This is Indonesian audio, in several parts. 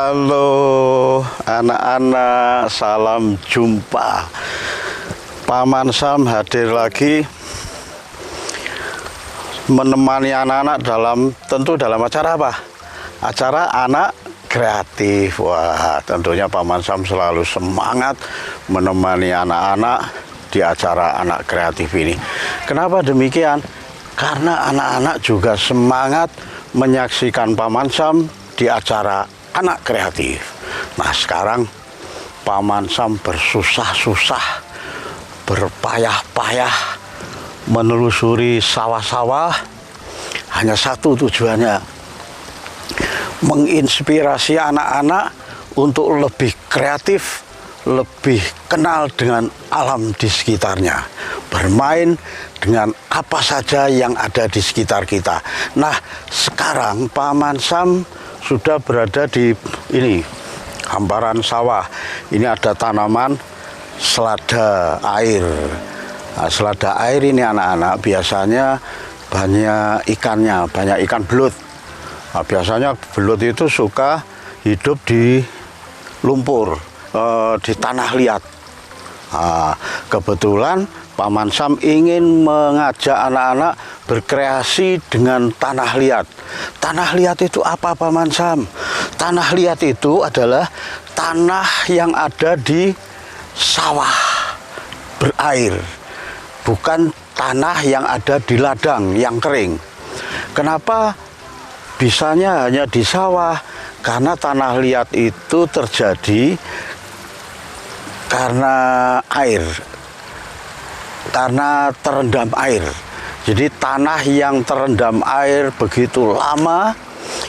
Halo anak-anak, salam jumpa. Paman Sam hadir lagi menemani anak-anak tentu dalam acara apa? Acara anak kreatif. Wah, tentunya Paman Sam selalu semangat menemani anak-anak di acara anak kreatif ini. Kenapa demikian? Karena anak-anak juga semangat menyaksikan Paman Sam di acara anak kreatif. Nah, sekarang Paman Sam bersusah-susah, berpayah-payah menelusuri sawah-sawah. Hanya satu tujuannya, menginspirasi anak-anak untuk lebih kreatif, lebih kenal dengan alam di sekitarnya, bermain dengan apa saja yang ada di sekitar kita. Nah, sekarang Paman Sam sudah berada di ini hamparan sawah. Ini ada tanaman selada air. Nah, selada air ini anak-anak biasanya banyak ikannya, banyak ikan belut. Nah, biasanya belut itu suka hidup di lumpur, di tanah liat. Nah, kebetulan Paman Sam ingin mengajak anak-anak berkreasi dengan tanah liat. Tanah liat itu apa, Paman Sam? Tanah liat itu adalah tanah yang ada di sawah berair, bukan tanah yang ada di ladang yang kering. Kenapa bisanya hanya di sawah? Karena tanah liat itu terjadi karena air, karena terendam air. Jadi tanah yang terendam air begitu lama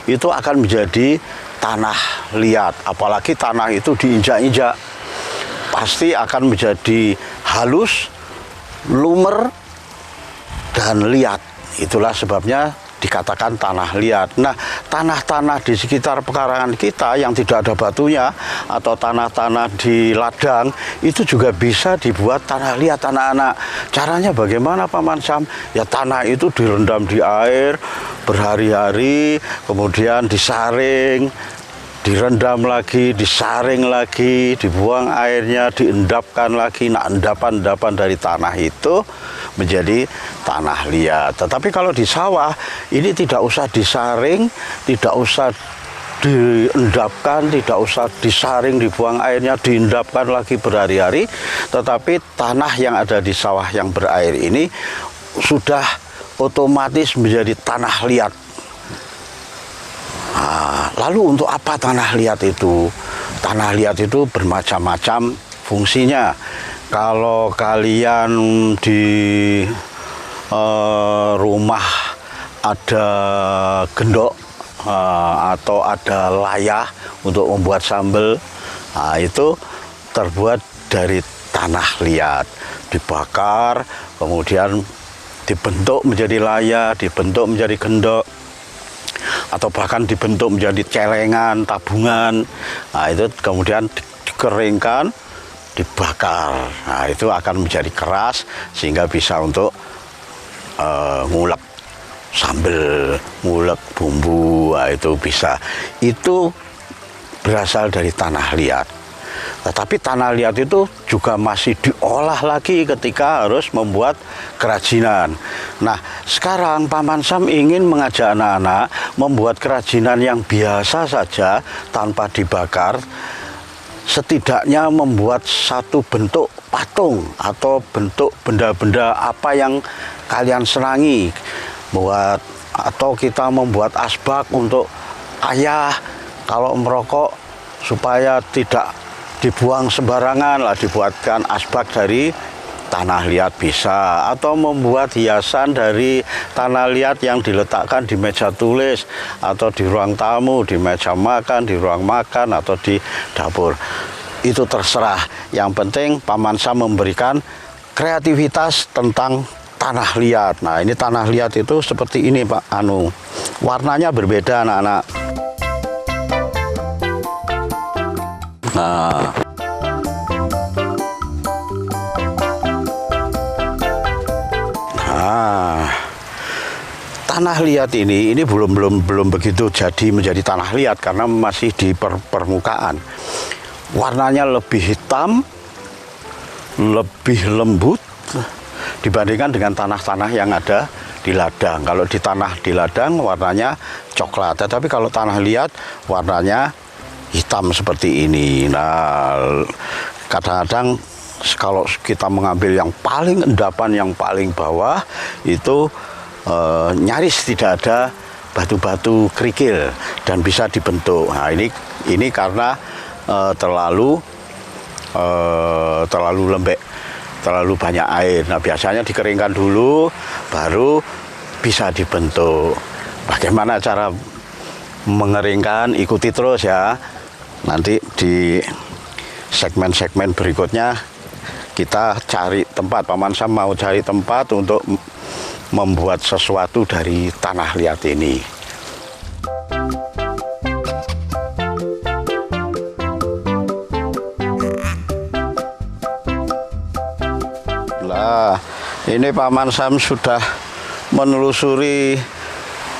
itu akan menjadi tanah liat. Apalagi tanah itu diinjak-injak, pasti akan menjadi halus, lumer, dan liat. Itulah sebabnya dikatakan tanah liat. Nah, tanah-tanah di sekitar pekarangan kita yang tidak ada batunya atau tanah-tanah di ladang itu juga bisa dibuat tanah liat, anak-anak. Caranya bagaimana, Paman Sam? Ya, tanah itu direndam di air berhari-hari, kemudian disaring, direndam lagi, disaring lagi, dibuang airnya, diendapkan lagi. Nah, endapan-endapan dari tanah itu menjadi tanah liat. Tetapi kalau di sawah ini tidak usah disaring, tidak usah diendapkan, tidak usah disaring, dibuang airnya, diendapkan lagi berhari-hari. Tetapi tanah yang ada di sawah yang berair ini sudah otomatis menjadi tanah liat. Nah, lalu untuk apa tanah liat itu? Tanah liat itu bermacam-macam fungsinya. Kalau kalian di rumah ada gendok atau ada layah untuk membuat sambal, nah, itu terbuat dari tanah liat, dibakar, kemudian dibentuk menjadi layah, dibentuk menjadi gendok, atau bahkan dibentuk menjadi celengan, tabungan. Nah, itu kemudian dikeringkan, dibakar. Nah, itu akan menjadi keras sehingga bisa untuk ngulek sambal, ngulek bumbu. Nah, itu bisa. Itu berasal dari tanah liat. Tetapi tanah liat itu juga masih diolah lagi ketika harus membuat kerajinan. Nah, sekarang Paman Sam ingin mengajak anak-anak membuat kerajinan yang biasa saja tanpa dibakar. Setidaknya membuat satu bentuk patung atau bentuk benda-benda apa yang kalian senangi. Atau kita membuat asbak untuk ayah kalau merokok supaya tidak dibuang sembarangan, lah dibuatkan asbak dari tanah liat bisa, atau membuat hiasan dari tanah liat yang diletakkan di meja tulis atau di ruang tamu, di meja makan, di ruang makan, atau di dapur. Itu terserah. Yang penting Paman Sam memberikan kreativitas tentang tanah liat. Nah, ini tanah liat itu seperti ini, Pak warnanya berbeda, anak-anak. Nah, tanah liat ini belum begitu jadi menjadi tanah liat karena masih di permukaan. Warnanya lebih hitam, lebih lembut dibandingkan dengan tanah-tanah yang ada di ladang. Kalau di tanah di ladang warnanya coklat, tetapi kalau tanah liat warnanya hitam seperti ini. Nah, kadang-kadang kalau kita mengambil yang paling endapan, yang paling bawah itu nyaris tidak ada batu-batu kerikil dan bisa dibentuk. Nah, ini karena terlalu lembek, terlalu banyak air. Nah, biasanya dikeringkan dulu baru bisa dibentuk. Bagaimana cara mengeringkan? Ikuti terus ya. Nanti di segmen-segmen berikutnya kita cari tempat. Paman Sam mau cari tempat untuk membuat sesuatu dari tanah liat ini. Nah, ini Paman Sam sudah menelusuri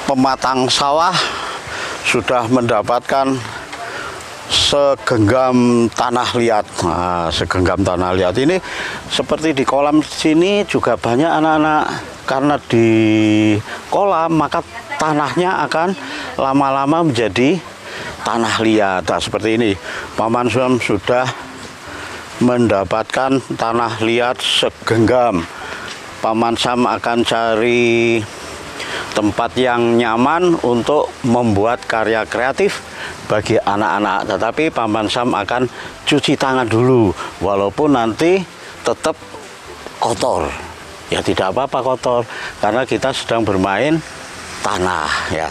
pematang sawah, sudah mendapatkan segenggam tanah liat. Nah, segenggam tanah liat ini seperti di kolam sini juga banyak anak-anak, karena di kolam maka tanahnya akan lama-lama menjadi tanah liat. Nah, seperti ini Paman Sam sudah mendapatkan tanah liat segenggam. Paman Sam akan cari tempat yang nyaman untuk membuat karya kreatif bagi anak-anak. Tetapi Paman Sam akan cuci tangan dulu, walaupun nanti tetap kotor. Ya tidak apa-apa kotor, karena kita sedang bermain tanah ya.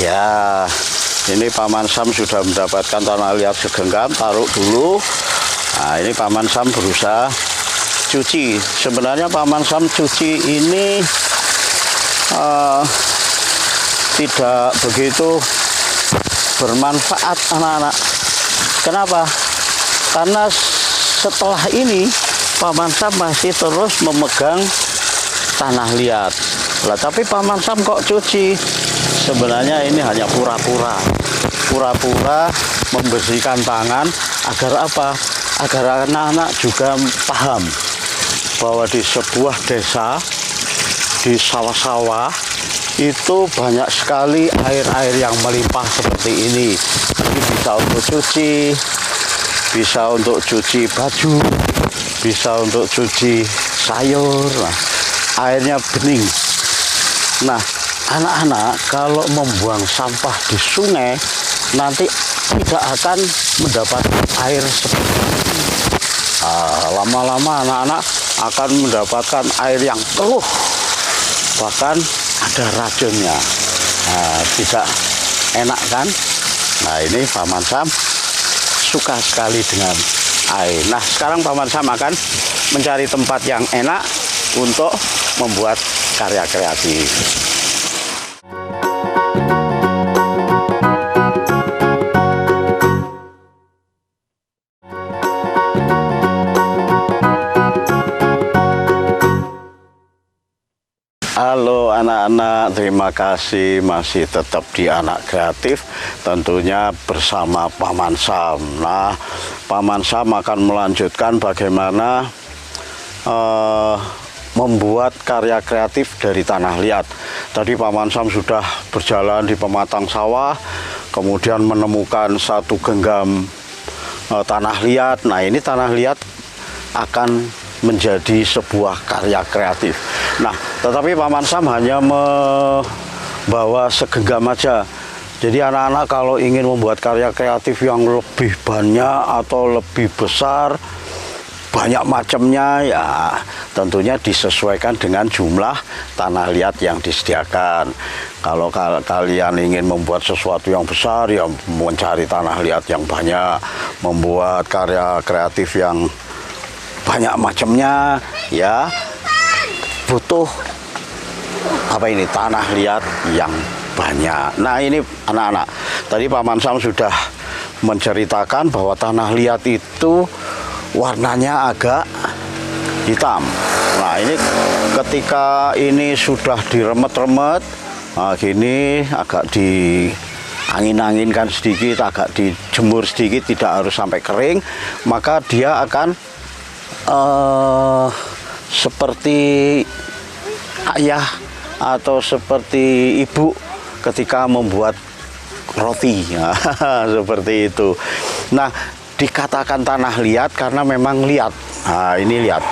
Ya, ini Paman Sam sudah mendapatkan tanah liat segenggam, taruh dulu. Nah, ini Paman Sam berusaha cuci. Sebenarnya Paman Sam cuci ini tidak begitu bermanfaat anak-anak. Kenapa? Karena setelah ini Paman Sam masih terus memegang tanah liat. Lah, tapi Paman Sam kok cuci? Sebenarnya ini hanya pura-pura membersihkan tangan. Agar apa? Agar anak-anak juga paham bahwa di sebuah desa, di sawah-sawah itu banyak sekali air-air yang melimpah seperti ini. Ini bisa untuk cuci, bisa untuk cuci baju, bisa untuk cuci sayur. Nah, airnya bening. Nah, anak-anak kalau membuang sampah di sungai nanti tidak akan mendapatkan air seperti ini. Lama-lama anak-anak akan mendapatkan air yang keruh, bahkan ada racunnya. Tidak enak kan? Nah, ini Paman Sam suka sekali dengan air. Nah, sekarang Paman Sam akan mencari tempat yang enak untuk membuat karya kreatif. Halo anak-anak, terima kasih masih tetap di Anak Kreatif, tentunya bersama Paman Sam. Nah, Paman Sam akan melanjutkan bagaimana membuat karya kreatif dari tanah liat. Tadi Paman Sam sudah berjalan di pematang sawah, kemudian menemukan satu genggam tanah liat. Nah, ini tanah liat akan menjadi sebuah karya kreatif. Nah, tetapi Paman Sam hanya membawa segenggam aja. Jadi anak-anak kalau ingin membuat karya kreatif yang lebih banyak atau lebih besar, banyak macamnya, ya tentunya disesuaikan dengan jumlah tanah liat yang disediakan. Kalau kalian ingin membuat sesuatu yang besar, ya mencari tanah liat yang banyak. Membuat karya kreatif yang banyak macamnya, ya butuh tanah liat yang banyak. Nah ini anak-anak, tadi Paman Sam sudah menceritakan bahwa tanah liat itu warnanya agak hitam. Nah ini ketika ini sudah diremet-remet, nah gini agak diangin-anginkan sedikit, agak dijemur sedikit, tidak harus sampai kering, maka dia akan seperti ayah atau seperti ibu ketika membuat roti. Nah, seperti itu. Nah, dikatakan tanah liat karena memang liat. Nah, ini liat.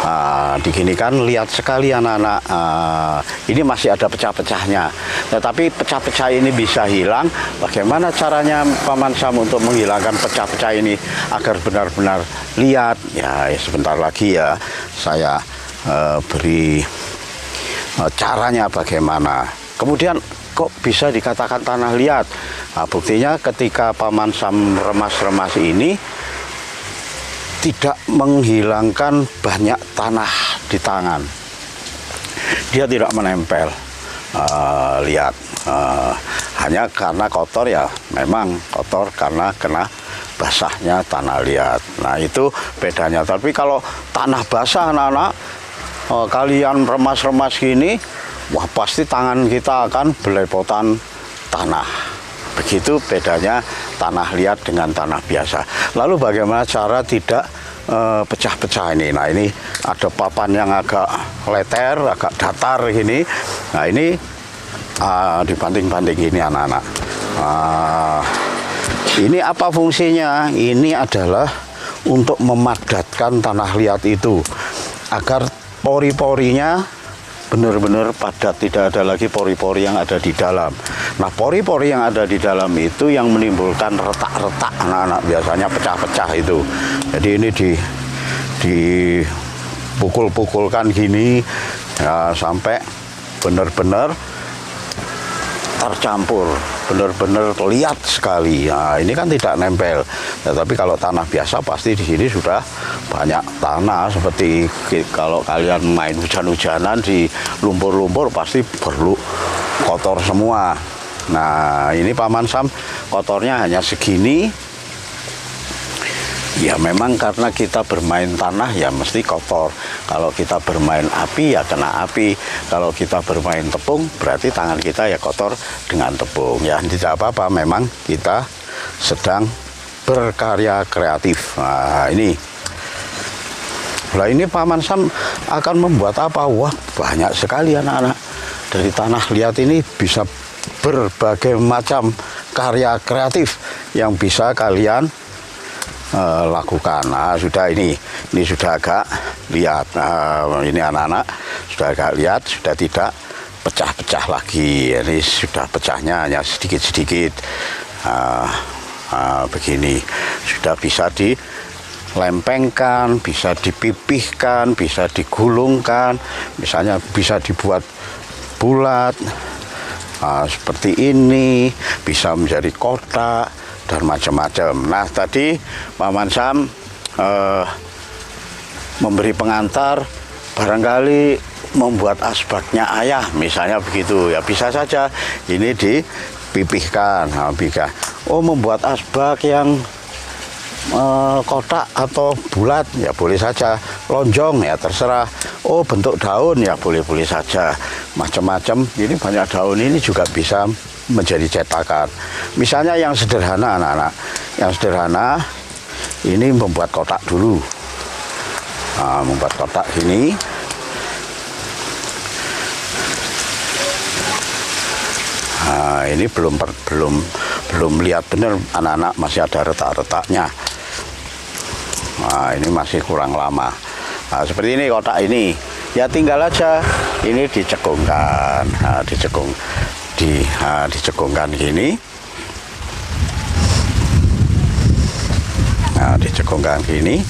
Nah, diginikan liat sekali anak-anak. Nah, ini masih ada pecah-pecahnya. Tetapi pecah-pecah ini bisa hilang. Bagaimana caranya Paman Sam untuk menghilangkan pecah-pecah ini agar benar-benar liat? Ya, sebentar lagi ya saya beri caranya bagaimana. Kemudian kok bisa dikatakan tanah liat? Nah, buktinya ketika Paman Sam remas-remas ini tidak menghilangkan banyak tanah di tangan. Dia tidak menempel. Lihat, hanya karena kotor ya, memang kotor karena kena basahnya tanah liat. Nah itu bedanya. Tapi kalau tanah basah anak-anak, kalian remas-remas gini, wah pasti tangan kita akan belepotan tanah. Begitu bedanya tanah liat dengan tanah biasa. Lalu bagaimana cara tidak pecah-pecah ini? Nah ini ada papan yang agak leter, agak datar gini. Nah ini dibanting-banting ini anak-anak. Ini apa fungsinya? Ini adalah untuk memadatkan tanah liat itu agar pori-porinya benar-benar padat, tidak ada lagi pori-pori yang ada di dalam. Nah, pori-pori yang ada di dalam itu yang menimbulkan retak-retak anak-anak, biasanya pecah-pecah itu. Jadi ini dipukul-pukulkan gini ya, sampai benar-benar tercampur, benar-benar liat sekali. Nah, ini kan tidak nempel. Nah, tapi kalau tanah biasa pasti di sini sudah banyak tanah. Seperti kalau kalian main hujan-hujanan di lumpur-lumpur pasti perlu kotor semua. Nah, ini Paman Sam kotornya hanya segini. Ya memang karena kita bermain tanah ya mesti kotor. Kalau kita bermain api ya kena api. Kalau kita bermain tepung berarti tangan kita ya kotor dengan tepung. Ya tidak apa-apa, memang kita sedang berkarya kreatif. Nah ini. Nah ini Paman Sam akan membuat apa? Wah banyak sekali anak-anak. Dari tanah liat ini bisa berbagai macam karya kreatif yang bisa kalian lakukan. Nah sudah ini sudah agak liat. Ini anak-anak sudah agak liat, sudah tidak pecah-pecah lagi. Ini sudah pecahnya hanya sedikit-sedikit. Begini sudah bisa dilempengkan, bisa dipipihkan, bisa digulungkan, misalnya bisa dibuat bulat seperti ini, bisa menjadi kotak dan macam-macam. Nah tadi Paman Sam memberi pengantar, barangkali membuat asbaknya ayah, misalnya begitu ya, bisa saja ini dipipihkan. Nah, bisa. Oh membuat asbak yang kotak atau bulat ya boleh saja, lonjong ya terserah. Oh bentuk daun ya boleh-boleh saja, macam-macam. Ini banyak daun ini juga bisa menjadi cetakan. Misalnya yang sederhana anak-anak, yang sederhana ini membuat kotak dulu. Nah, membuat kotak ini. Nah, ini belum lihat benar anak-anak, masih ada retak-retaknya. Nah, ini masih kurang lama. Nah, seperti ini kotak ini. Ya tinggal aja ini dicekungkan. Nah, dicekungkan gini. Nah, dicekungkan gini.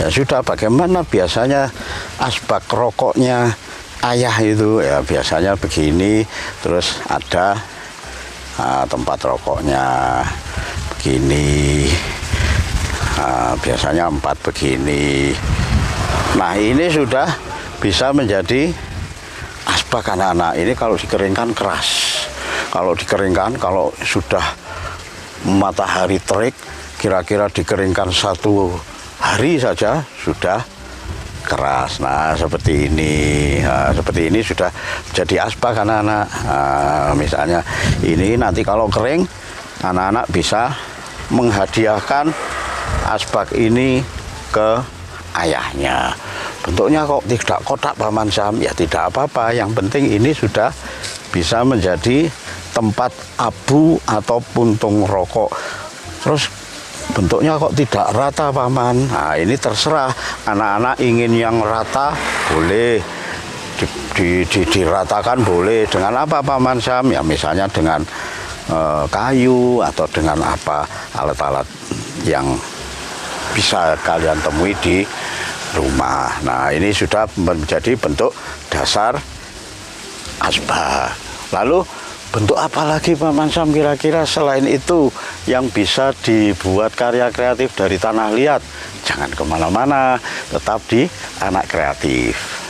Ya sudah, bagaimana biasanya asbak rokoknya ayah itu ya biasanya begini, terus ada tempat rokoknya begini. Biasanya 4 begini. Nah, ini sudah bisa menjadi asbak anak-anak. Ini kalau dikeringkan keras. kalau dikeringkan, kalau sudah matahari terik, kira-kira dikeringkan 1 hari saja sudah keras. Nah, seperti ini. Nah, seperti ini sudah jadi asbak anak-anak. Nah, misalnya ini nanti kalau kering, anak-anak bisa menghadiahkan asbak ini ke ayahnya. Bentuknya kok tidak kotak Paman Sam, ya tidak apa-apa. Yang penting ini sudah bisa menjadi tempat abu atau puntung rokok. Terus bentuknya kok tidak rata Paman. Nah, ini terserah, anak-anak ingin yang rata boleh, diratakan boleh. Dengan apa Paman Sam? Ya misalnya dengan kayu atau dengan apa, alat-alat yang bisa kalian temui di rumah. Nah, ini sudah menjadi bentuk dasar asbak. Lalu bentuk apa lagi Paman Sam kira-kira selain itu yang bisa dibuat karya kreatif dari tanah liat? Jangan kemana-mana, tetap di Anak Kreatif.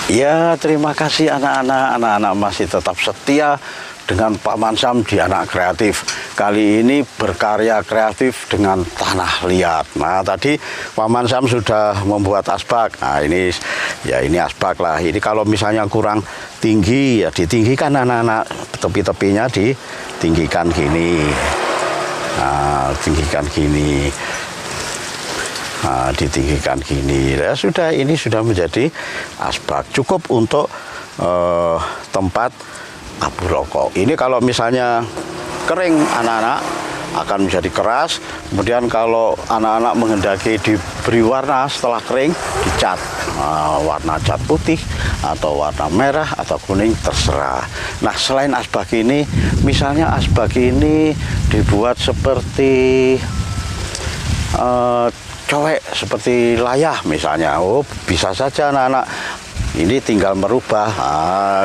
Ya, terima kasih anak-anak masih tetap setia dengan Paman Sam di Anak Kreatif. Kali ini berkarya kreatif dengan tanah liat. Nah, tadi Paman Sam sudah membuat asbak. Nah, ini ya ini asbak lah. Ini kalau misalnya kurang tinggi ya ditinggikan anak-anak, tepi-tepinya ditinggikan gini. Nah, tinggikan gini. Nah, ditinggikan gini ya sudah, ini sudah menjadi asbak, cukup untuk tempat abu rokok. Ini kalau misalnya kering anak-anak akan menjadi keras. Kemudian kalau anak-anak menghendaki diberi warna setelah kering, dicat warna cat putih atau warna merah atau kuning, terserah. Nah, selain asbak ini, misalnya asbak ini dibuat seperti cowek, seperti layah misalnya. Oh, bisa saja anak-anak. Ini tinggal merubah,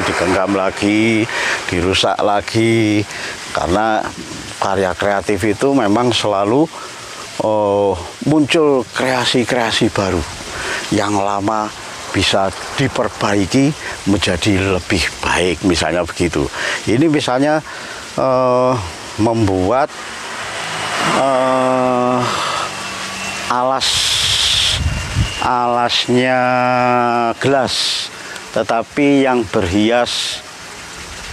digenggam lagi, dirusak lagi. Karena karya kreatif itu memang selalu muncul kreasi-kreasi baru. Yang lama bisa diperbaiki menjadi lebih baik, misalnya begitu. Ini misalnya membuat alasnya gelas, tetapi yang berhias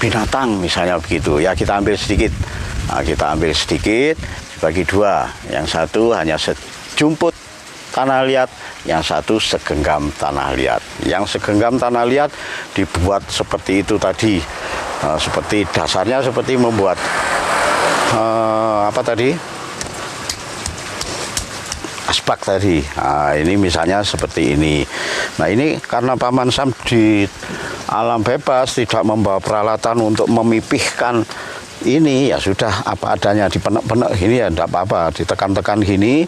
binatang misalnya begitu. Ya, kita ambil sedikit. Nah, kita ambil sedikit dibagi 2. Yang satu hanya sejumput tanah liat, yang satu segenggam tanah liat. Yang segenggam tanah liat dibuat seperti itu tadi. Seperti dasarnya seperti membuat apa tadi? Asbak tadi. Nah, ini misalnya seperti ini. Nah, ini karena Paman Sam di alam bebas, tidak membawa peralatan untuk memipihkan ini, ya sudah apa adanya, dipenek-penek gini ya enggak apa-apa, ditekan-tekan gini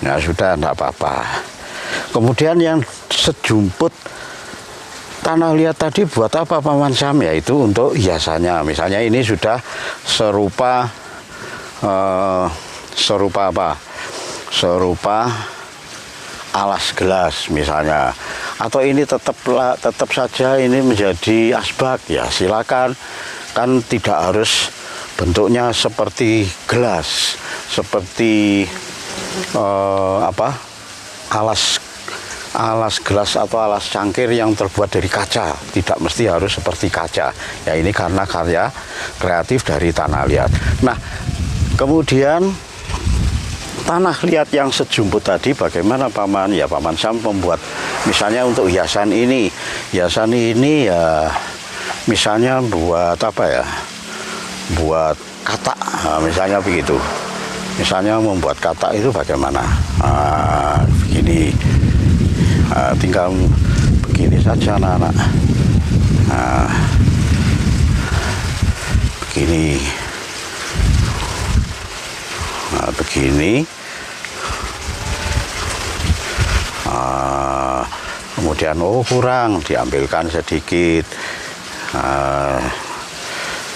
ya sudah enggak apa-apa. Kemudian yang sejumput tanah liat tadi buat apa Paman Sam? Ya itu untuk hiasannya. Misalnya ini sudah serupa apa? Serupa alas gelas misalnya, atau ini tetap saja ini menjadi asbak, ya silakan. Kan tidak harus bentuknya seperti gelas, seperti alas gelas atau alas cangkir yang terbuat dari kaca. Tidak mesti harus seperti kaca. Ya, ini karena karya kreatif dari tanah liat. Nah, kemudian tanah liat yang sejumput tadi bagaimana Paman? Ya, Paman Sam membuat misalnya untuk hiasan ini. Hiasan ini ya misalnya buat apa ya? Buat katak, nah, misalnya begitu. Misalnya membuat katak itu bagaimana? Begini. Tinggal begini saja anak-anak. Begini. Nah, begini. Kemudian kurang, diambilkan sedikit,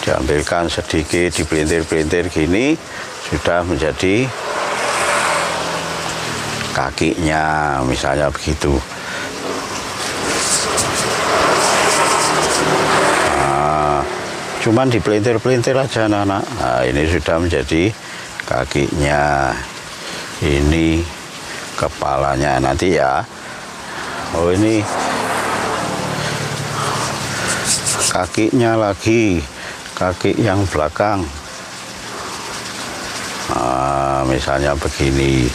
diambilkan sedikit, dipelintir-pelintir gini sudah menjadi kakinya, misalnya begitu. Cuman dipelintir-pelintir aja anak-anak. Nah, ini sudah menjadi kakinya, ini kepalanya nanti ya. Oh, ini kakinya lagi, kaki yang belakang. Nah, misalnya begini.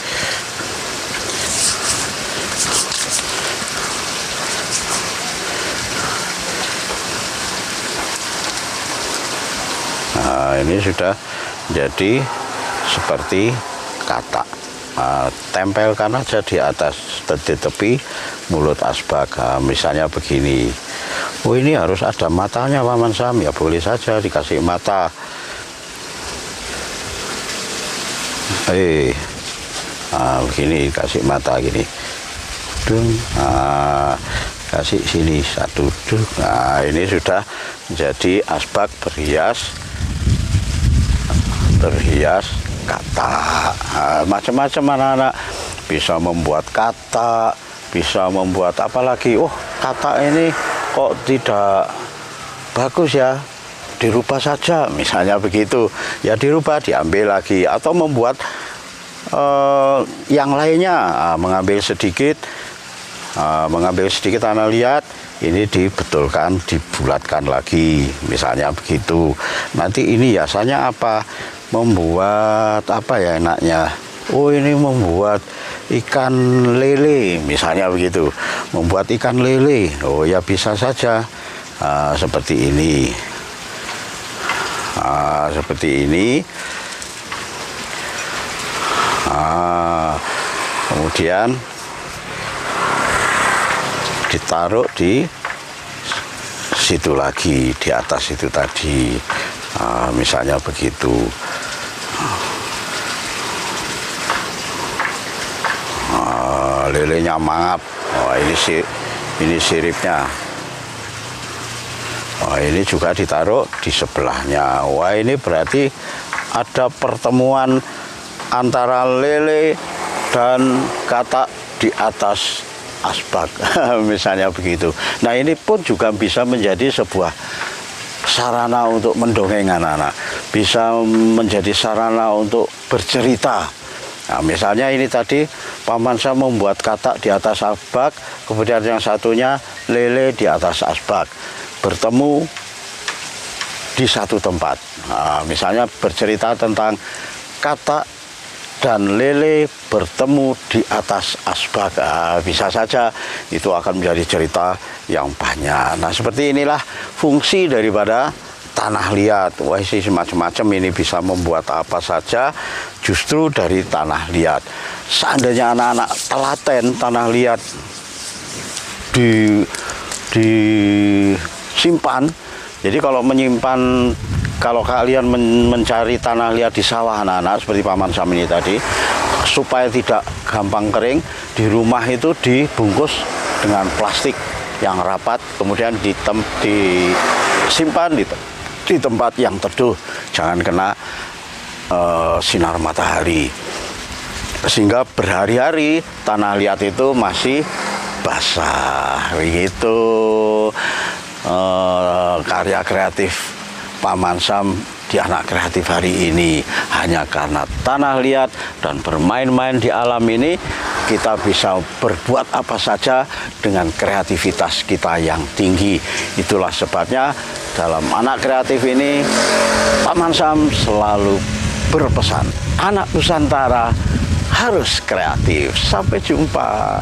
Nah, ini sudah jadi seperti katak. Nah, tempelkan aja di atas, di tepi mulut asbak. Nah, misalnya begini. Oh, ini harus ada matanya Paman Sam. Ya boleh saja dikasih mata. Nah, begini kasih mata gini. Nah, kasih sini satu. Nah, ini sudah menjadi asbak berhias katak. Nah, macam-macam anak-anak, bisa membuat katak, bisa membuat apa lagi. Oh, katak ini kok tidak bagus ya, dirubah saja, misalnya begitu ya, dirubah, diambil lagi, atau membuat yang lainnya. Mengambil sedikit tanah liat, ini dibetulkan, dibulatkan lagi, misalnya begitu. Nanti ini hiasannya apa? Membuat apa ya enaknya? Oh, ini membuat ikan lele, misalnya begitu. Membuat ikan lele, oh ya bisa saja. Seperti ini. Seperti ini. Kemudian ditaruh di situ lagi, di atas itu tadi. Misalnya begitu. Lelenya mangap. Oh, ini siripnya. Oh, ini juga ditaruh di sebelahnya. Wah, ini berarti ada pertemuan antara lele dan katak di atas asbak. Misalnya begitu. Nah, ini pun juga bisa menjadi sebuah sarana untuk mendongeng anak-anak, bisa menjadi sarana untuk bercerita. Nah, misalnya ini tadi Paman Sam membuat katak di atas asbak, kemudian yang satunya lele di atas asbak, bertemu di satu tempat. Nah, misalnya bercerita tentang katak dan lele bertemu di atas asbak. Bisa saja itu akan menjadi cerita yang banyak. Nah, seperti inilah fungsi daripada tanah liat. Wah, sih semacam-macam, ini bisa membuat apa saja justru dari tanah liat. Seandainya anak-anak telaten tanah liat disimpan. Jadi kalau menyimpan, kalau kalian mencari tanah liat di sawah anak-anak seperti Paman Sam ini tadi, supaya tidak gampang kering, di rumah itu dibungkus dengan plastik yang rapat, kemudian disimpan di tempat yang teduh, jangan kena sinar matahari, sehingga berhari-hari tanah liat itu masih basah. Begitu karya kreatif Paman Sam di Anak Kreatif hari ini. Hanya karena tanah liat dan bermain-main di alam ini, kita bisa berbuat apa saja dengan kreativitas kita yang tinggi. Itulah sebabnya dalam Anak Kreatif ini Paman Sam selalu berpesan, anak Nusantara harus kreatif. Sampai jumpa.